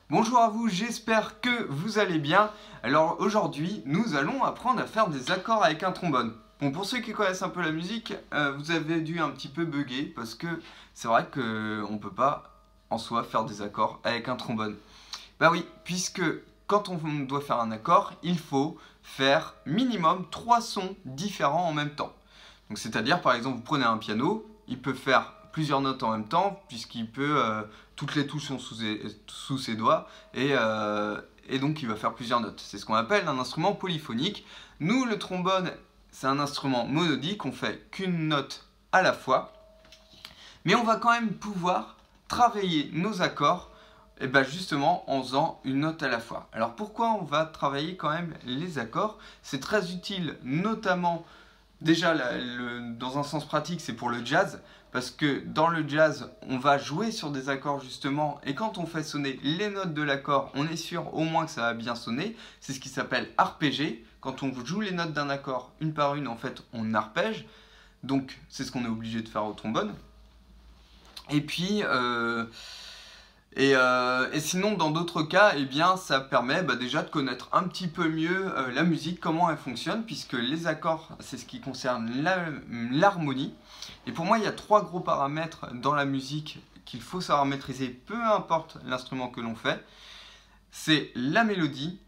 Bonjour à vous, j'espère que vous allez bien. Alors aujourd'hui, nous allons apprendre à faire des accords avec un trombone. Bon, pour ceux qui connaissent un peu la musique, vous avez dû un petit peu bugger parce que c'est vrai qu'on ne peut pas en soi faire des accords avec un trombone. Bah oui, puisque quand on doit faire un accord, il faut faire minimum 3 sons différents en même temps. Donc c'est-à-dire par exemple, vous prenez un piano, il peut faire plusieurs notes en même temps, puisqu'il peut, toutes les touches sont sous ses doigts, et donc il va faire plusieurs notes. C'est ce qu'on appelle un instrument polyphonique. Nous, le trombone, c'est un instrument monodique, on fait qu'une note à la fois, mais on va quand même pouvoir travailler nos accords, et ben justement en faisant une note à la fois. Alors pourquoi on va travailler quand même les accords? C'est très utile, notamment déjà, dans un sens pratique, c'est pour le jazz, parce que dans le jazz, on va jouer sur des accords justement, et quand on fait sonner les notes de l'accord, on est sûr au moins que ça va bien sonner. C'est ce qui s'appelle arpéger. Quand on joue les notes d'un accord une par une, en fait, on arpège. Donc, c'est ce qu'on est obligé de faire au trombone. Et puis, et sinon, dans d'autres cas, eh bien, ça permet déjà de connaître un petit peu mieux la musique, comment elle fonctionne, puisque les accords, c'est ce qui concerne l'harmonie. Et pour moi, il y a 3 gros paramètres dans la musique qu'il faut savoir maîtriser, peu importe l'instrument que l'on fait. C'est la mélodie,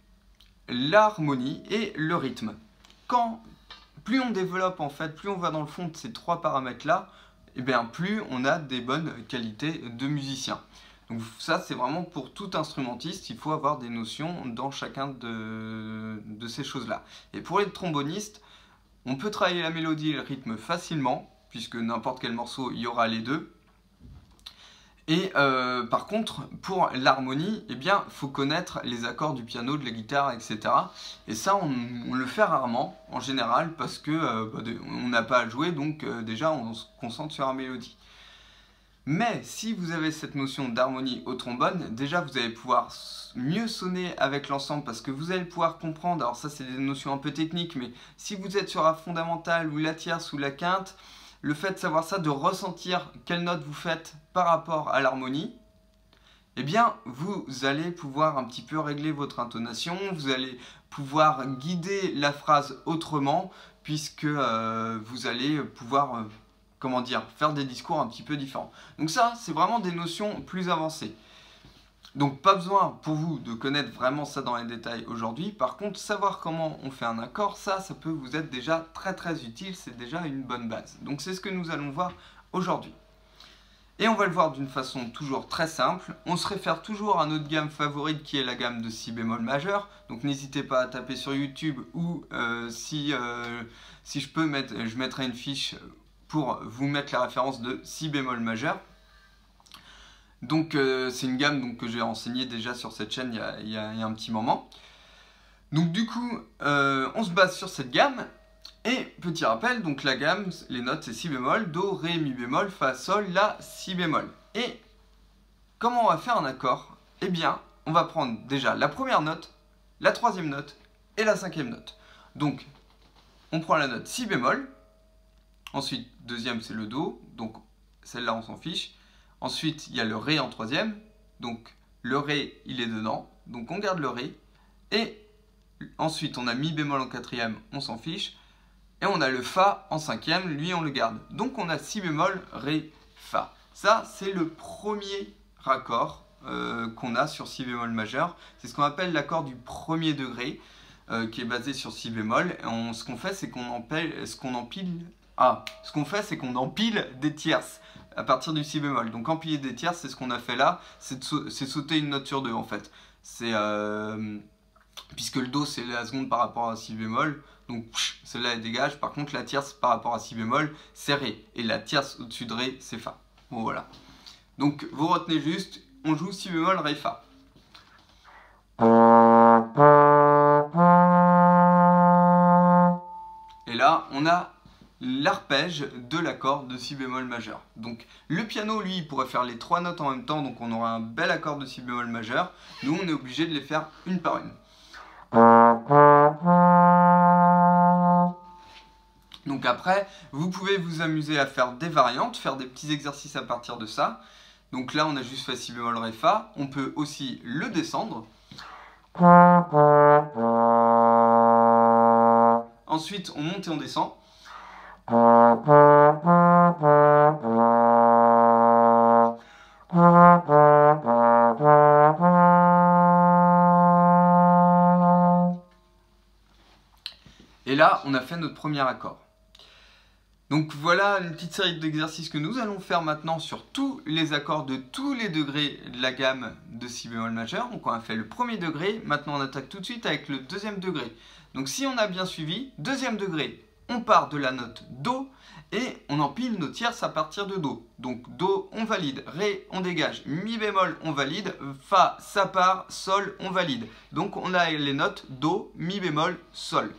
l'harmonie et le rythme. Plus on développe, en fait, plus on va dans le fond de ces 3 paramètres-là, eh bien, plus on a des bonnes qualités de musicien. Donc ça, c'est vraiment pour tout instrumentiste, il faut avoir des notions dans chacun de ces choses-là. Et pour les trombonistes, on peut travailler la mélodie et le rythme facilement, puisque n'importe quel morceau, il y aura les deux. Et par contre, pour l'harmonie, eh bien, il faut connaître les accords du piano, de la guitare, etc. Et ça, on le fait rarement, en général, parce que on n'a pas à jouer, donc déjà, on se concentre sur la mélodie. Mais si vous avez cette notion d'harmonie au trombone, déjà vous allez pouvoir mieux sonner avec l'ensemble parce que vous allez pouvoir comprendre, alors ça c'est des notions un peu techniques, mais si vous êtes sur la fondamentale ou la tierce ou la quinte, le fait de savoir ça, de ressentir quelle note vous faites par rapport à l'harmonie, eh bien vous allez pouvoir un petit peu régler votre intonation, vous allez pouvoir guider la phrase autrement puisque vous allez pouvoir... comment dire, faire des discours un petit peu différents. Donc ça, c'est vraiment des notions plus avancées. Donc pas besoin pour vous de connaître vraiment ça dans les détails aujourd'hui. Par contre, savoir comment on fait un accord, ça peut vous être déjà très utile, c'est déjà une bonne base. Donc c'est ce que nous allons voir aujourd'hui. Et on va le voir d'une façon toujours très simple. On se réfère toujours à notre gamme favorite qui est la gamme de si bémol majeur. Donc n'hésitez pas à taper sur YouTube ou si je peux, je mettrai une fiche pour vous mettre la référence de si bémol majeur. Donc c'est une gamme que j'ai enseignée déjà sur cette chaîne il y a un petit moment. Donc du coup, on se base sur cette gamme. Et petit rappel, donc la gamme, les notes c'est si bémol, do, ré, mi bémol, fa, sol, la, si bémol. Et comment on va faire un accord? Eh bien, on va prendre déjà la première note, la troisième note et la cinquième note. Donc, on prend la note si bémol. Ensuite, deuxième, c'est le do, donc celle-là, on s'en fiche. Ensuite, il y a le ré en troisième, donc le ré, il est dedans, donc on garde le ré. Et ensuite, on a mi bémol en quatrième, on s'en fiche. Et on a le fa en cinquième, lui, on le garde. Donc on a si bémol, ré, fa. Ça, c'est le premier accord qu'on a sur si bémol majeur. C'est ce qu'on appelle l'accord du premier degré, qui est basé sur si bémol. Et ce qu'on fait, c'est qu'on empile des tierces à partir du si bémol. Donc empiler des tierces, c'est ce qu'on a fait là, c'est sauter une note sur deux en fait. C'est puisque le do c'est la seconde par rapport à si bémol, donc celle-là elle dégage. Par contre la tierce par rapport à si bémol c'est ré, et la tierce au-dessus de ré c'est fa. Bon voilà. Donc vous retenez juste, on joue si bémol, ré, fa. Et là on a l'arpège de l'accord de si bémol majeur. Donc le piano, lui, il pourrait faire les 3 notes en même temps, donc on aura un bel accord de si bémol majeur. Nous, on est obligé de les faire une par une. Donc après, vous pouvez vous amuser à faire des variantes, faire des petits exercices à partir de ça. Donc là, on a juste fait si bémol, ré, fa. On peut aussi le descendre. Ensuite, on monte et on descend. Et là, on a fait notre premier accord. Donc voilà une petite série d'exercices que nous allons faire maintenant sur tous les accords de tous les degrés de la gamme de si bémol majeur. Donc on a fait le premier degré, maintenant on attaque tout de suite avec le deuxième degré. Donc si on a bien suivi, deuxième degré, on part de la note Do et on empile nos tierces à partir de Do. Donc Do, on valide, Ré, on dégage, Mi bémol, on valide, Fa, ça part, Sol, on valide. Donc on a les notes Do, Mi bémol, Sol.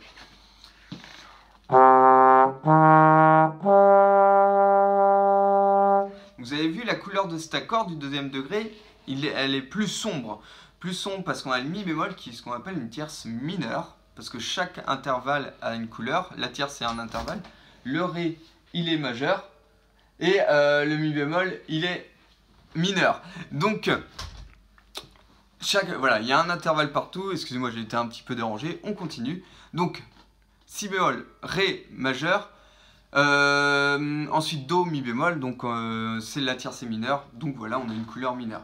Vous avez vu la couleur de cet accord du deuxième degré, elle est plus sombre. Plus sombre parce qu'on a le Mi bémol qui est ce qu'on appelle une tierce mineure. Parce que chaque intervalle a une couleur. La tierce c'est un intervalle. Le Ré il est majeur. Et le Mi bémol il est mineur. Donc voilà, il y a un intervalle partout. Excusez-moi, j'ai été un petit peu dérangé. On continue. Donc si bémol, Ré majeur. Ensuite Do, Mi bémol, donc c'est la tierce mineure, donc voilà, on a une couleur mineure.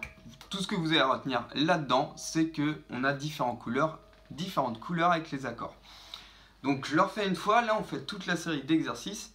Tout ce que vous avez à retenir là-dedans, c'est qu'on a différentes couleurs avec les accords. Donc je le refais une fois, là on fait toute la série d'exercices.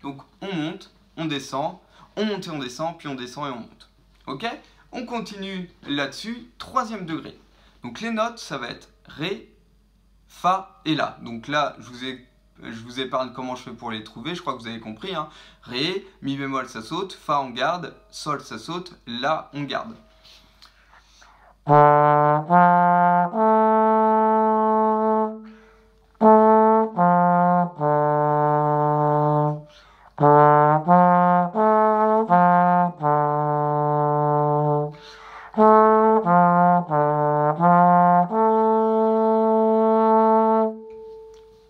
Donc on monte, on descend, on monte et on descend, puis on descend et on monte. Ok? On continue là-dessus, troisième degré. Donc les notes, ça va être Ré, Fa et La. Donc là, je vous épargne comment je fais pour les trouver, je crois que vous avez compris. Hein. Ré, Mi bémol, ça saute, Fa on garde, Sol ça saute, La on garde.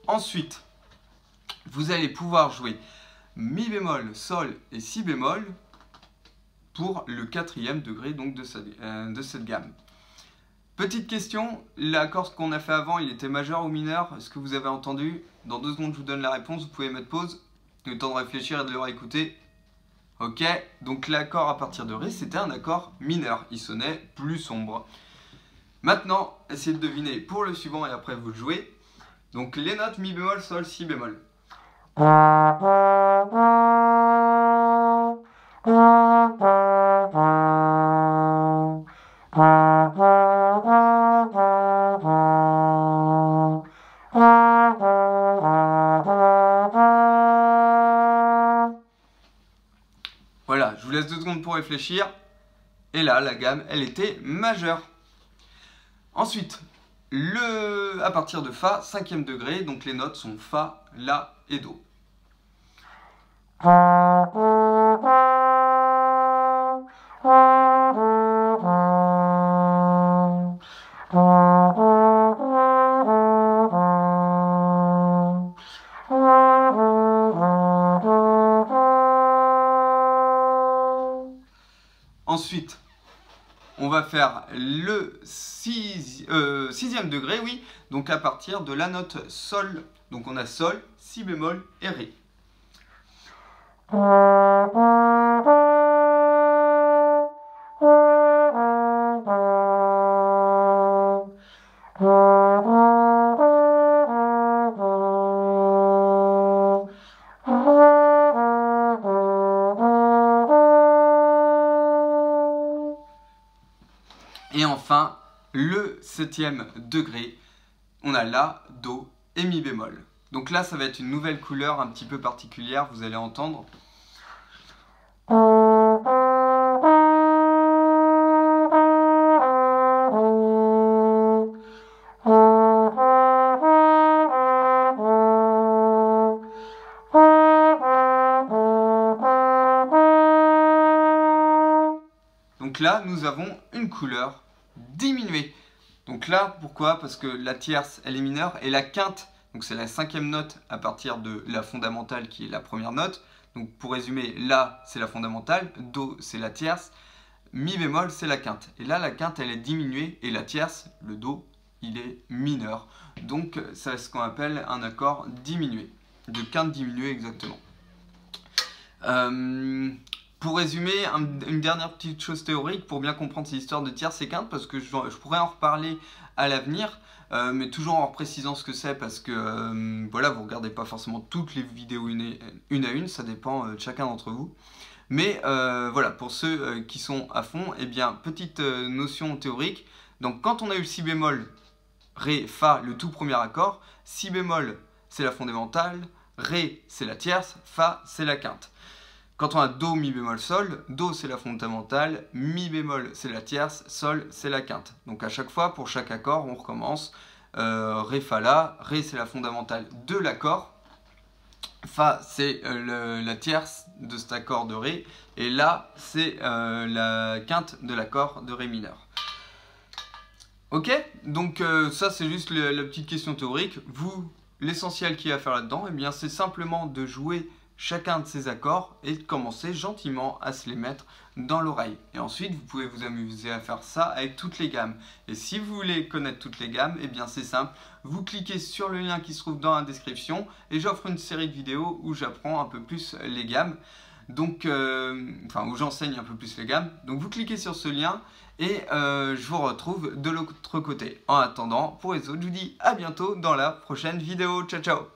Ensuite, vous allez pouvoir jouer Mi bémol, Sol et Si bémol pour le quatrième degré donc, de cette gamme. Petite question, l'accord qu'on a fait avant, il était majeur ou mineur? Est-ce que vous avez entendu? Dans 2 secondes, je vous donne la réponse, vous pouvez mettre pause, le temps de réfléchir et de le réécouter. Ok, donc l'accord à partir de Ré, c'était un accord mineur, il sonnait plus sombre. Maintenant, essayez de deviner pour le suivant et après vous le jouez. Donc les notes Mi bémol, Sol, Si bémol. Voilà, je vous laisse 2 secondes pour réfléchir. Et là, la gamme, elle était majeure. Ensuite, à partir de Fa, 5e degré, donc les notes sont Fa, La et Do. Ensuite, on va faire le 6e degré, oui, donc à partir de la note Sol. Donc on a Sol, Si bémol et Ré. Et enfin, le 7e degré, on a La, Do et Mi bémol. Donc là, ça va être une nouvelle couleur un petit peu particulière, vous allez entendre. Donc là, nous avons une couleur diminuée. Donc là, pourquoi? Parce que la tierce, elle est mineure, et la quinte, donc c'est la 5e note à partir de la fondamentale qui est la première note. Donc pour résumer, La c'est la fondamentale, Do c'est la tierce, Mi bémol c'est la quinte. Et là la quinte elle est diminuée et la tierce, le Do, il est mineur. Donc c'est ce qu'on appelle un accord diminué, de quinte diminuée exactement. Pour résumer, une dernière petite chose théorique pour bien comprendre ces histoires de tierces et quintes, parce que je pourrais en reparler à l'avenir, mais toujours en précisant ce que c'est, parce que voilà, vous regardez pas forcément toutes les vidéos une à une, ça dépend de chacun d'entre vous. Mais voilà, pour ceux qui sont à fond, eh bien, petite notion théorique. Donc quand on a eu le si bémol, Ré, Fa, le tout premier accord, si bémol c'est la fondamentale, Ré c'est la tierce, Fa c'est la quinte. Quand on a Do, Mi bémol, Sol, Do c'est la fondamentale, Mi bémol c'est la tierce, Sol c'est la quinte. Donc à chaque fois, pour chaque accord, on recommence. Ré, Fa, La, Ré c'est la fondamentale de l'accord, Fa c'est la tierce de cet accord de Ré, et La c'est la quinte de l'accord de Ré mineur. Ok, donc ça c'est juste la petite question théorique. Vous, l'essentiel qu'il y a à faire là-dedans, eh bien c'est simplement de jouer chacun de ces accords et de commencer gentiment à se les mettre dans l'oreille. Et ensuite, vous pouvez vous amuser à faire ça avec toutes les gammes. Et si vous voulez connaître toutes les gammes, eh bien c'est simple, vous cliquez sur le lien qui se trouve dans la description et j'offre une série de vidéos où j'apprends un peu plus les gammes. Donc, enfin, où j'enseigne un peu plus les gammes. Donc vous cliquez sur ce lien et je vous retrouve de l'autre côté. En attendant, pour les autres, je vous dis à bientôt dans la prochaine vidéo. Ciao, ciao!